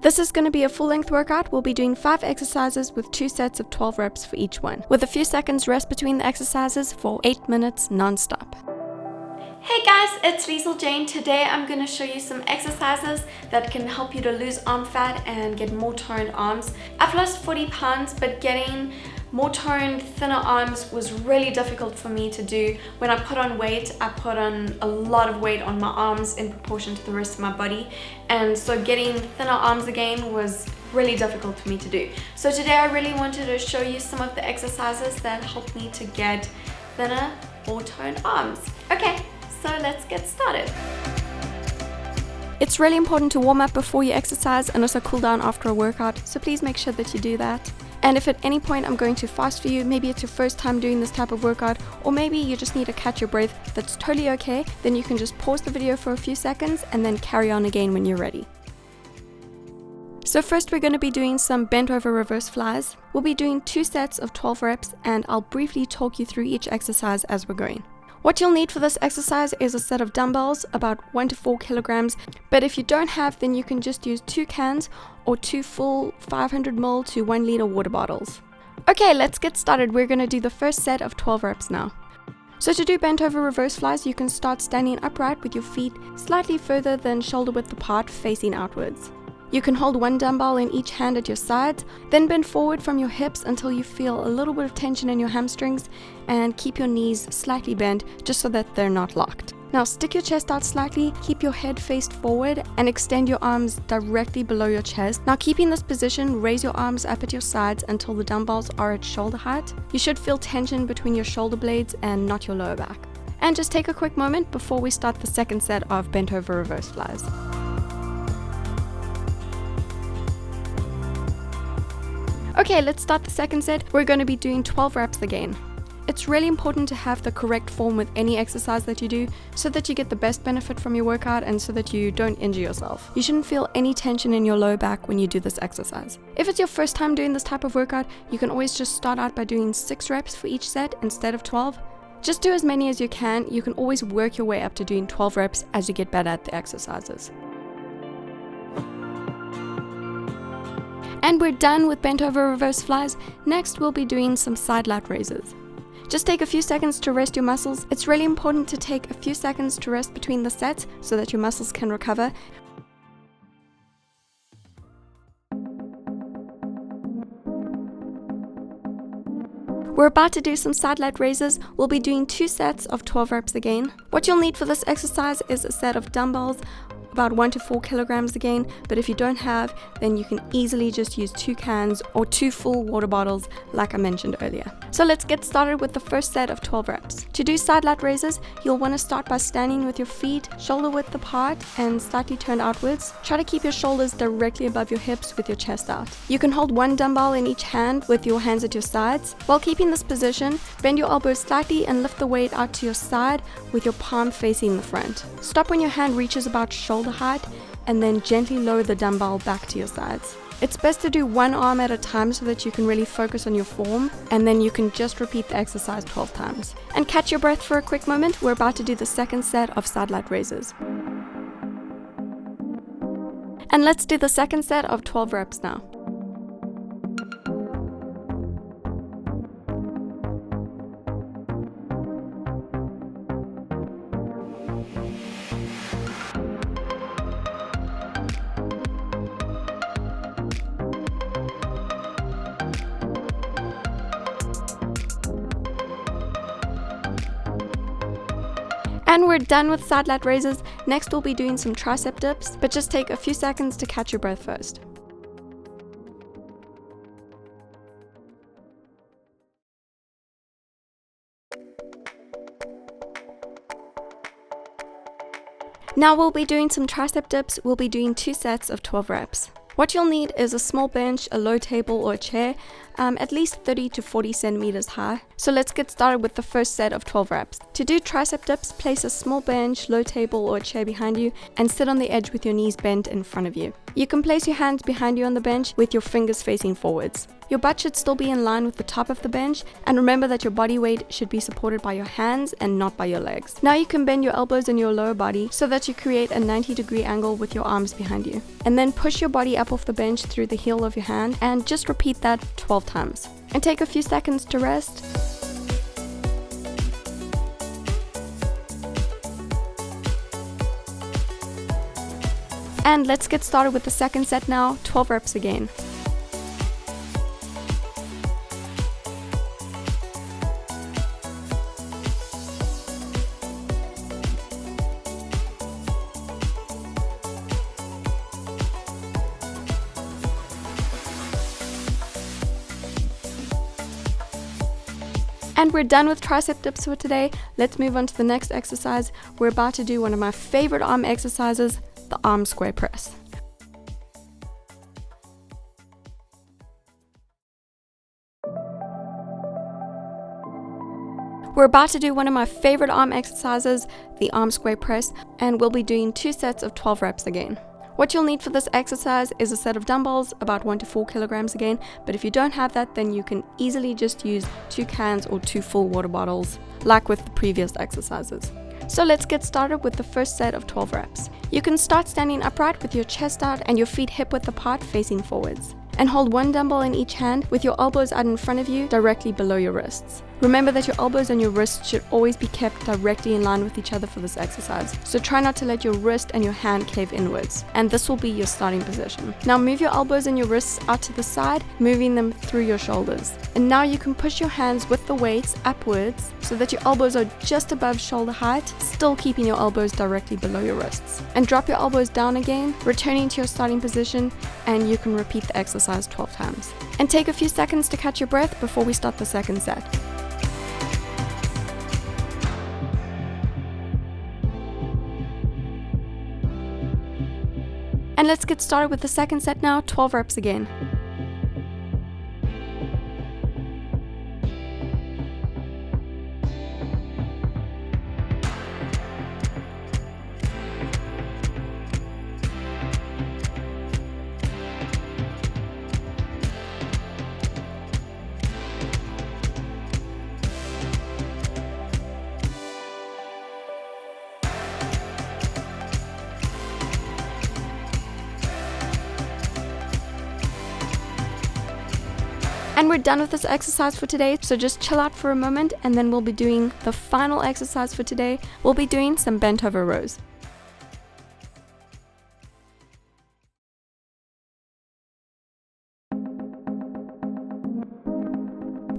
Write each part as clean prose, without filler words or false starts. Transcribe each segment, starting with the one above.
This is going to be a full-length workout. We'll be doing 5 exercises with 2 sets of 12 reps for each one, with a few seconds rest between the exercises for 8 minutes non-stop. Hey guys, it's Liesl Jane. Today I'm going to show you some exercises that can help you to lose arm fat and get more toned arms. I've lost 40 pounds, but getting more toned, thinner arms was really difficult for me to do. When I put on weight, I put on a lot of weight on my arms in proportion to the rest of my body, and so getting thinner arms again was really difficult for me to do. So today I really wanted to show you some of the exercises that help me to get thinner or toned arms. Okay, so let's get started. It's really important to warm up before you exercise and also cool down after a workout, so please make sure that you do that. And if at any point I'm going too fast for you, maybe it's your first time doing this type of workout, or maybe you just need to catch your breath, that's totally okay. Then you can just pause the video for a few seconds and then carry on again when you're ready. So first we're going to be doing some bent over reverse flies. We'll be doing 2 sets of 12 reps, and I'll briefly talk you through each exercise as we're going. What you'll need for this exercise is a set of dumbbells, about 1 to 4 kilograms, but if you don't have, then you can just use 2 cans or 2 full 500 ml to 1 liter water bottles. Okay, let's get started. We're going to do the first set of 12 reps now. So to do bent over reverse flies, you can start standing upright with your feet slightly further than shoulder width apart, facing outwards. You can hold 1 dumbbell in each hand at your sides, then bend forward from your hips until you feel a little bit of tension in your hamstrings, and keep your knees slightly bent just so that they're not locked. Now stick your chest out slightly, keep your head faced forward, and extend your arms directly below your chest. Now keeping this position, raise your arms up at your sides until the dumbbells are at shoulder height. You should feel tension between your shoulder blades and not your lower back. And just take a quick moment before we start the second set of bent over reverse flies. Okay, let's start the second set. We're going to be doing 12 reps again. It's really important to have the correct form with any exercise that you do so that you get the best benefit from your workout and so that you don't injure yourself. You shouldn't feel any tension in your lower back when you do this exercise. If it's your first time doing this type of workout, you can always just start out by doing 6 reps for each set instead of 12. Just do as many as you can. You can always work your way up to doing 12 reps as you get better at the exercises. And we're done with bent over reverse flies. Next, we'll be doing some side lat raises. Just take a few seconds to rest your muscles. It's really important to take a few seconds to rest between the sets so that your muscles can recover. We're about to do some side lat raises. We'll be doing 2 sets of 12 reps again. What you'll need for this exercise is a set of dumbbells, about 1 to 4 kilograms again, but if you don't have, then you can easily just use 2 cans or 2 full water bottles like I mentioned earlier. So let's get started with the first set of 12 reps. To do side lat raises, you'll want to start by standing with your feet shoulder width apart and slightly turned outwards. Try to keep your shoulders directly above your hips with your chest out. You can hold 1 dumbbell in each hand with your hands at your sides. While keeping this position, bend your elbows slightly and lift the weight out to your side with your palm facing the front. Stop when your hand reaches about shoulder height, and then gently lower the dumbbell back to your sides. It's best to do 1 arm at a time so that you can really focus on your form, and then you can just repeat the exercise 12 times. And catch your breath for a quick moment. We're about to do the second set of side lat raises. And let's do the second set of 12 reps now. And we're done with side lat raises. Next we'll be doing some tricep dips, but just take a few seconds to catch your breath first. Now we'll be doing some tricep dips. We'll be doing 2 sets of 12 reps. What you'll need is a small bench, a low table or a chair, at least 30 to 40 centimeters high. So let's get started with the first set of 12 reps. To do tricep dips, place a small bench, low table or a chair behind you and sit on the edge with your knees bent in front of you. You can place your hands behind you on the bench with your fingers facing forwards. Your butt should still be in line with the top of the bench, and remember that your body weight should be supported by your hands and not by your legs. Now you can bend your elbows and your lower body so that you create a 90-degree angle with your arms behind you. And then push your body up off the bench through the heel of your hand and just repeat that 12 times. And take a few seconds to rest. And let's get started with the second set now, 12 reps again. And we're done with tricep dips for today. Let's move on to the next exercise. We're about to do one of my favorite arm exercises, the arm square press. We're about to do one of my favorite arm exercises, the arm square press, and we'll be doing 2 sets of 12 reps again. What you'll need for this exercise is a set of dumbbells, about 1 to 4 kilograms again, but if you don't have that, then you can easily just use 2 cans or 2 full water bottles, like with the previous exercises. So let's get started with the first set of 12 reps. You can start standing upright with your chest out and your feet hip-width apart facing forwards. And hold 1 dumbbell in each hand with your elbows out in front of you, directly below your wrists. Remember that your elbows and your wrists should always be kept directly in line with each other for this exercise. So try not to let your wrist and your hand cave inwards. And this will be your starting position. Now move your elbows and your wrists out to the side, moving them through your shoulders. And now you can push your hands with the weights upwards so that your elbows are just above shoulder height, still keeping your elbows directly below your wrists. And drop your elbows down again, returning to your starting position, and you can repeat the exercise 12 times. And take a few seconds to catch your breath before we start the second set. And let's get started with the second set now, 12 reps again. And we're done with this exercise for today, so just chill out for a moment and then we'll be doing the final exercise for today. We'll be doing some bent over rows.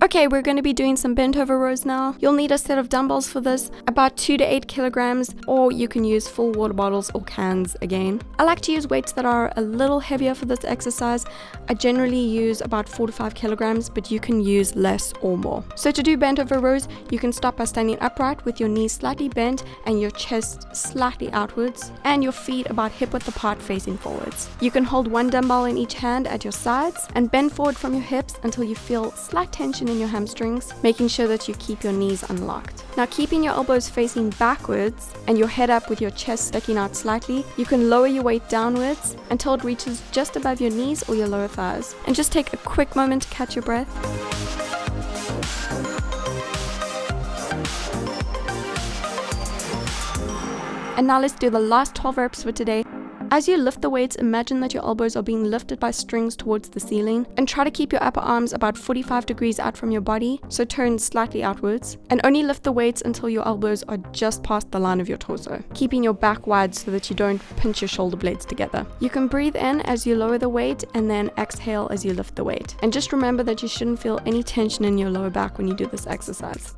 Okay, we're going to be doing some bent over rows now. You'll need a set of dumbbells for this, about 2 to 8 kilograms, or you can use full water bottles or cans again. I like to use weights that are a little heavier for this exercise. I generally use about 4 to 5 kilograms, but you can use less or more. So to do bent over rows, you can start by standing upright with your knees slightly bent and your chest slightly outwards, and your feet about hip-width apart facing forwards. You can hold 1 dumbbell in each hand at your sides and bend forward from your hips until you feel slight tension in your hamstrings, making sure that you keep your knees unlocked. Now, keeping your elbows facing backwards and your head up with your chest sticking out slightly, you can lower your weight downwards until it reaches just above your knees or your lower thighs. And just take a quick moment to catch your breath. And now let's do the last 12 reps for today. As you lift the weights, imagine that your elbows are being lifted by strings towards the ceiling, and try to keep your upper arms about 45 degrees out from your body, so turn slightly outwards, and only lift the weights until your elbows are just past the line of your torso, keeping your back wide so that you don't pinch your shoulder blades together. You can breathe in as you lower the weight and then exhale as you lift the weight. And just remember that you shouldn't feel any tension in your lower back when you do this exercise.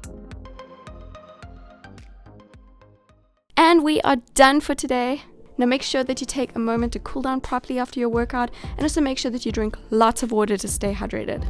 And we are done for today. Now make sure that you take a moment to cool down properly after your workout, and also make sure that you drink lots of water to stay hydrated.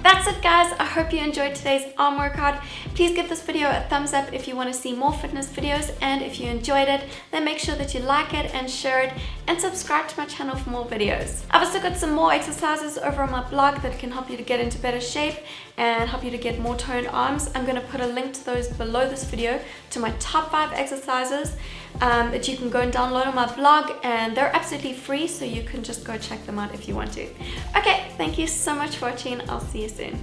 That's it, guys. I hope you enjoyed today's arm workout. Please give this video a thumbs up if you want to see more fitness videos, and if you enjoyed it, then make sure that you like it and share it and subscribe to my channel for more videos. I've also got some more exercises over on my blog that can help you to get into better shape and help you to get more toned arms. I'm going to put a link to those below this video, to my top 5 exercises that you can go and download on my blog, and they're absolutely free, so you can just go check them out if you want to. Okay, thank you so much for watching. I'll see you soon.